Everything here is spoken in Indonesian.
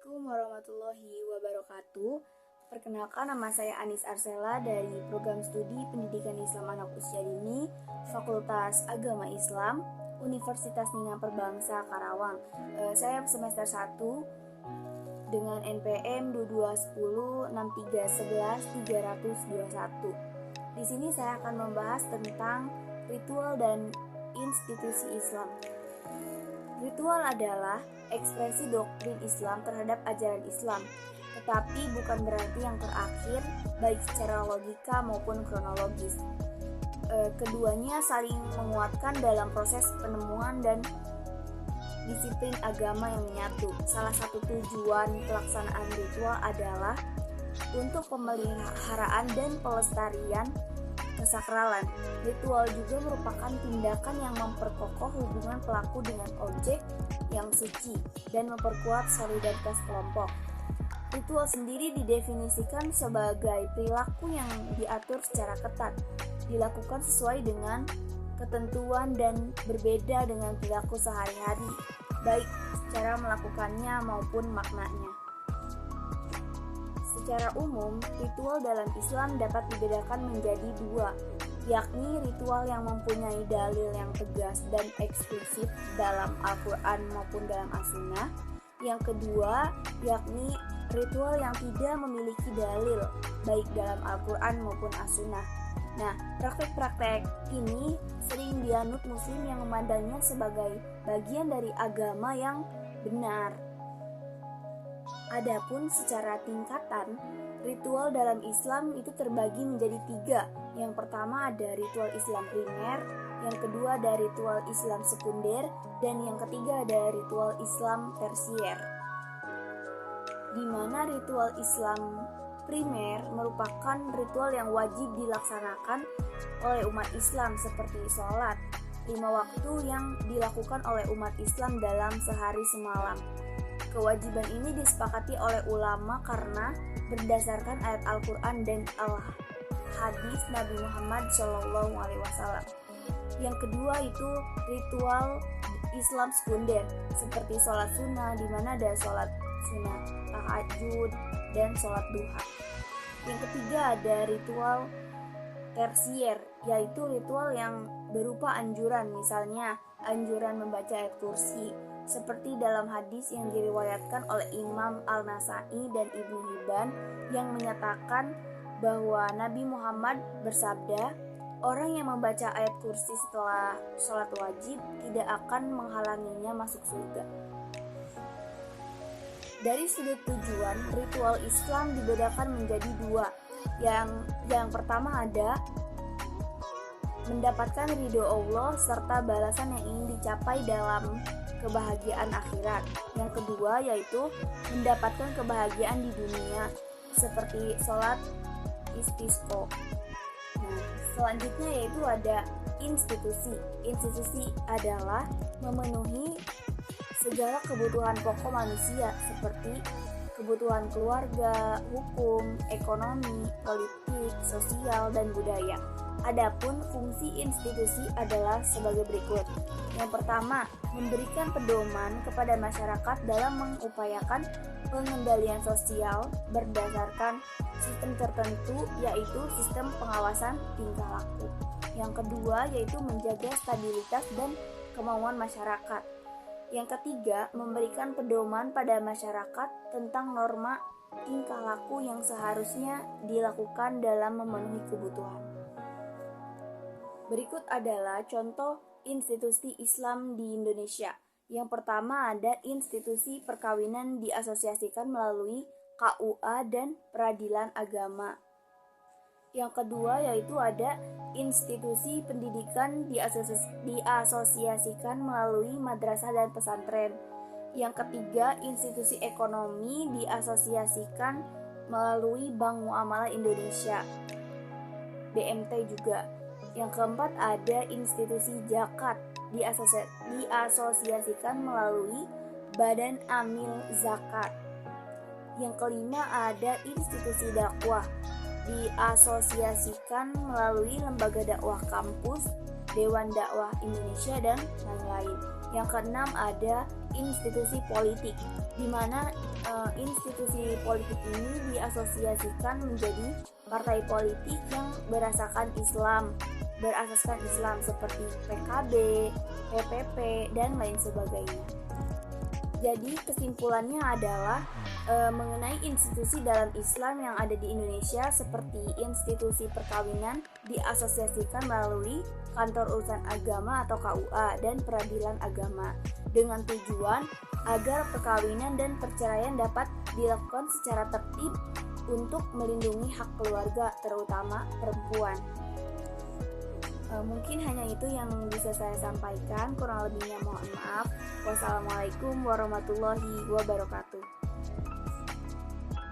Assalamualaikum warahmatullahi wabarakatuh. Perkenalkan, nama saya Anis Arsela dari Program Studi Pendidikan Islam Anak Usia Dini, Fakultas Agama Islam, Universitas Nina Perbangsa Karawang. Saya semester 1 dengan NPM 22106311-321. Di sini saya akan membahas tentang ritual dan institusi Islam. Ritual adalah ekspresi doktrin Islam terhadap ajaran Islam, tetapi bukan berarti yang terakhir, baik secara logika maupun kronologis. Keduanya saling menguatkan dalam proses penemuan dan disiplin agama yang menyatu. Salah satu tujuan pelaksanaan ritual adalah untuk pemeliharaan dan pelestarian kesakralan. Ritual juga merupakan tindakan yang memperkokoh hubungan pelaku dengan objek yang suci dan memperkuat solidaritas kelompok. Ritual sendiri didefinisikan sebagai perilaku yang diatur secara ketat, dilakukan sesuai dengan ketentuan dan berbeda dengan perilaku sehari-hari, baik secara melakukannya maupun maknanya. Secara umum, ritual dalam Islam dapat dibedakan menjadi dua, yakni ritual yang mempunyai dalil yang tegas dan eksplisit dalam Al-Quran maupun dalam As-Sunnah. Yang kedua, yakni ritual yang tidak memiliki dalil, baik dalam Al-Quran maupun As-Sunnah. Nah, praktek-praktek ini sering dianut muslim yang memandangnya sebagai bagian dari agama yang benar. Adapun secara tingkatan, ritual dalam Islam itu terbagi menjadi tiga. Yang pertama ada ritual Islam primer, yang kedua ada ritual Islam sekunder, dan yang ketiga ada ritual Islam tersier. Di mana ritual Islam primer merupakan ritual yang wajib dilaksanakan oleh umat Islam seperti sholat 5 waktu yang dilakukan oleh umat Islam dalam sehari semalam. Kewajiban ini disepakati oleh ulama karena berdasarkan ayat Al-Quran dan hadis Nabi Muhammad SAW. Yang kedua itu ritual Islam sekunder seperti sholat sunnah, di mana ada sholat sunnah tahajud dan sholat duha. Yang ketiga ada ritual tersier, yaitu ritual yang berupa anjuran, misalnya anjuran membaca ayat kursi, seperti dalam hadis yang diriwayatkan oleh Imam Al-Nasai dan Ibnu Hibban yang menyatakan bahwa Nabi Muhammad bersabda, orang yang membaca ayat kursi setelah sholat wajib tidak akan menghalanginya masuk surga. Dari sudut tujuan, ritual Islam dibedakan menjadi dua. Yang pertama ada mendapatkan ridho Allah serta balasan yang ingin dicapai dalam kebahagiaan akhirat. Yang kedua yaitu mendapatkan kebahagiaan di dunia seperti sholat istisqa. Nah, selanjutnya yaitu ada institusi. Institusi adalah memenuhi segala kebutuhan pokok manusia seperti kebutuhan keluarga, hukum, ekonomi, politik, sosial, dan budaya. Adapun fungsi institusi adalah sebagai berikut. Yang pertama, memberikan pedoman kepada masyarakat dalam mengupayakan pengendalian sosial berdasarkan sistem tertentu, yaitu sistem pengawasan tingkah laku. Yang kedua, yaitu menjaga stabilitas dan kemauan masyarakat. Yang ketiga, memberikan pedoman pada masyarakat tentang norma tingkah laku yang seharusnya dilakukan dalam memenuhi kebutuhan. Berikut adalah contoh institusi Islam di Indonesia. Yang pertama ada institusi perkawinan diasosiasikan melalui KUA dan peradilan agama. Yang kedua yaitu ada institusi pendidikan diasosiasikan melalui madrasah dan pesantren. Yang ketiga, institusi ekonomi diasosiasikan melalui Bank Muamalah Indonesia, BMT juga. Yang keempat ada institusi zakat diasosiasikan melalui Badan Amil Zakat. Yang kelima ada institusi dakwah diasosiasikan melalui Lembaga Dakwah Kampus, Dewan Dakwah Indonesia, dan lain-lain. Yang keenam ada institusi politik, di mana institusi politik ini diasosiasikan menjadi partai politik yang berasaskan Islam seperti PKB, PPP, dan lain sebagainya. Jadi kesimpulannya adalah mengenai institusi dalam Islam yang ada di Indonesia seperti institusi perkawinan diasosiasikan melalui kantor urusan agama atau KUA dan peradilan agama dengan tujuan agar perkawinan dan perceraian dapat dilakukan secara tertib untuk melindungi hak keluarga terutama perempuan. Mungkin hanya itu yang bisa saya sampaikan, kurang lebihnya mohon maaf. Wassalamualaikum warahmatullahi wabarakatuh.